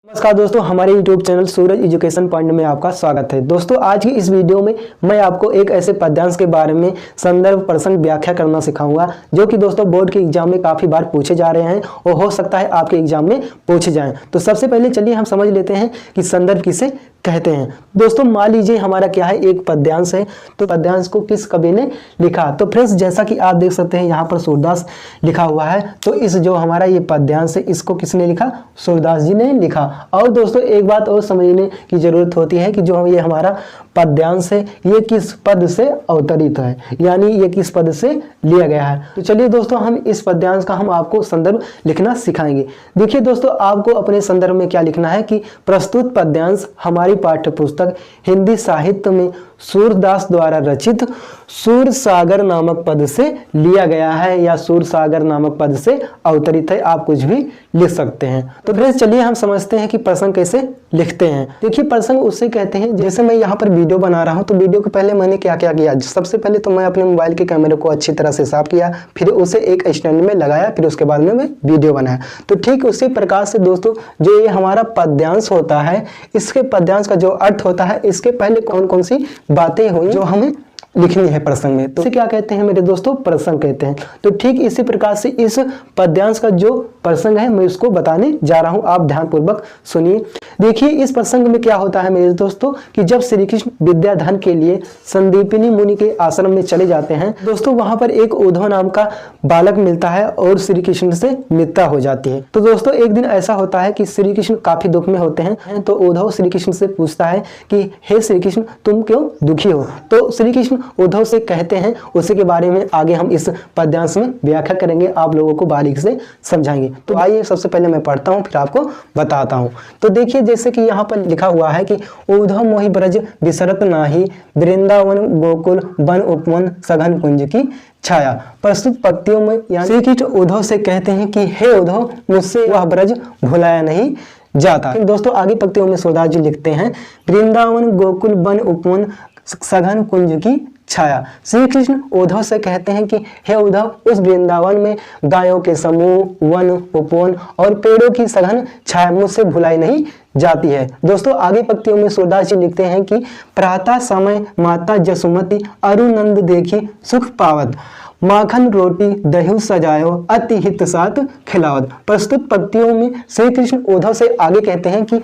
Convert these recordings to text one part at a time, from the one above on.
नमस्कार दोस्तों, हमारे YouTube चैनल सूरज एजुकेशन पॉइंट में आपका स्वागत है। दोस्तों, आज की इस वीडियो में मैं आपको एक ऐसे पद्यांश के बारे में संदर्भ प्रसंग व्याख्या करना सिखाऊंगा जो कि दोस्तों बोर्ड के एग्जाम में काफ़ी बार पूछे जा रहे हैं और हो सकता है आपके एग्जाम में पूछे जाएं। तो सबसे पहले चलिए हम समझ लेते हैं कि संदर्भ किसे कहते हैं। दोस्तों, मान लीजिए हमारा क्या है, एक पद्यांश है। तो पद्यांश को किस कवि ने लिखा? तो फ्रेंड्स, जैसा कि आप देख सकते हैं यहाँ पर सूरदास लिखा हुआ है। तो इस जो हमारा ये पद्यांश है, इसको किसने लिखा? सूरदास जी ने लिखा। और दोस्तों, एक बात और समझने की जरूरत होती है कि जो ये हमारा पद्यांश है, ये किस पद से अवतरित है, यानी ये किस पद से लिया गया है। तो चलिए दोस्तों, हम इस पद्यांश का हम आपको संदर्भ लिखना सिखाएंगे। देखिए दोस्तों, आपको अपने संदर्भ में क्या लिखना है कि प्रस्तुत पद्यांश हमारी पाठ्य पुस्तक हिंदी साहित्य में सूरदास द्वारा रचित सूरसागर नामक पद से लिया गया है या सूरसागर नामक पद से अवतरित है। आप कुछ भी लिख सकते हैं। तो फ्रेंड्स, चलिए हम समझते हैं कि प्रसंग कैसे लिखते हैं। देखिए, प्रसंग उससे कहते हैं, जैसे मैं यहाँ पर वीडियो बना रहा हूँ तो वीडियो के पहले मैंने क्या क्या किया। सबसे पहले तो मैं अपने मोबाइल के कैमरे को अच्छी तरह से साफ किया, फिर उसे एक स्टैंड में लगाया, फिर उसके बाद में मैं वीडियो बनाया। तो ठीक उसी प्रकार से दोस्तों, जो ये हमारा पद्यांश होता है, इसके पद्यांश का जो अर्थ होता है, इसके पहले कौन कौन सी बातें हुई जो हमें लिखनी है प्रसंग में, तो इसे क्या कहते हैं मेरे दोस्तों? प्रसंग कहते हैं। तो ठीक इसी प्रकार से इस पद्यांश का जो प्रसंग है, मैं उसको बताने जा रहा हूं। आप ध्यानपूर्वक सुनिए। देखिए, इस प्रसंग में क्या होता है मेरे दोस्तों कि जब श्री कृष्ण विद्याधन के लिए संदीपनी मुनि के आश्रम में चले जाते हैं दोस्तों, वहां पर एक उद्धव नाम का बालक मिलता है और श्री कृष्ण से मित्रता हो जाती है। तो दोस्तों, एक दिन ऐसा होता है कि श्री कृष्ण काफी दुख में होते हैं। तो उद्धव श्री कृष्ण से पूछता है कि हे श्री कृष्ण, तुम क्यों दुखी हो? तो श्री कृष्ण उद्धव से कहते हैं। उसी के बारे में आगे हम इस पद्यांश में व्याख्या करेंगे, आप लोगों को बारीक से समझाएंगे। तो आइए सबसे पहले मैं पढ़ता हूँ, फिर आपको बताता हूँ। तो देखिए, जैसे कि यहाँ पर लिखा हुआ है कि उद्धव मोहि ब्रज बिसरत नाही, वृंदावन गोकुल वन उपवन सघन कुंज की छाया। प्रस्तुत पंक्तियों में श्री कृष्ण उद्धव से कहते हैं कि हे उद्धव, मुझसे वह ब्रज भुलाया नहीं जाता। दोस्तों, आगे पंक्तियों में सूरदास जी लिखते हैं, वृंदावन गोकुल वन उपवन सघन कुंज की छाया। श्री कृष्ण उद्धव से कहते हैं कि हे उद्धव, उस वृंदावन में गायों के समूह, वन उपवन और पेड़ों की सघन छाया मुझसे भुलाई नहीं जाती है। दोस्तों, आगे पंक्तियों में सूरदास जी लिखते हैं कि प्रातः समय माता जसुमती अरुनंद देखी सुख पावत, माखन रोटी दही सजायो अति हित साथ खिलावत। प्रस्तुत पंक्तियों में श्री कृष्ण उद्धव से आगे कहते हैं कि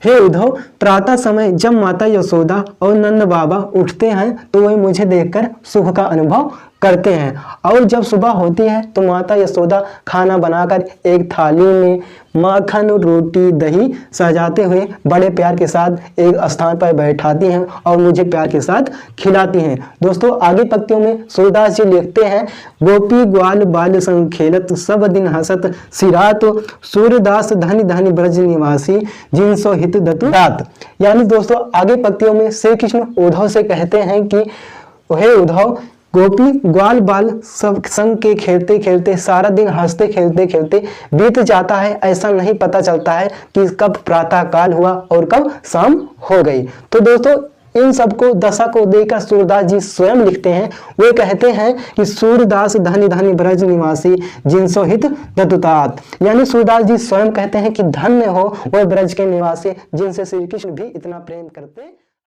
हे उद्धव, प्रातः समय जब माता यशोदा और नंद बाबा उठते हैं तो वे मुझे देखकर सुख का अनुभव करते हैं, और जब सुबह होती है तो माता यशोदा खाना बनाकर एक थाली में माखन रोटी दही सजाते हुए बड़े प्यार के साथ एक स्थान पर बैठाती हैं और मुझे प्यार के साथ खिलाती हैं। दोस्तों, आगे पंक्तियों में सूरदास जी लिखते हैं, गोपी ग्वाल बाल संग खेलत सब दिन हसत सिरात, सूरदास धनी धनी ब्रज निवासी जिनसो हित दतु रात। यानी दोस्तों, आगे पंक्तियों में श्री कृष्ण उद्धव से कहते हैं कि हे उद्धव, गोपी ग्वाल बाल सब संग के खेलते खेलते सारा दिन हंसते खेलते खेलते बीत जाता है। ऐसा नहीं पता चलता है कि कब प्रातः काल हुआ और कब शाम हो गई। तो दोस्तों, इन सबको दशा को देखकर सूरदास जी स्वयं लिखते हैं। वे कहते हैं कि सूरदास धनी धनी ब्रज निवासी जिनसो हित दतुतात। यानी सूरदास जी स्वयं कहते हैं कि धन्य हो वह ब्रज के निवासी जिनसे श्री कृष्ण भी इतना प्रेम करते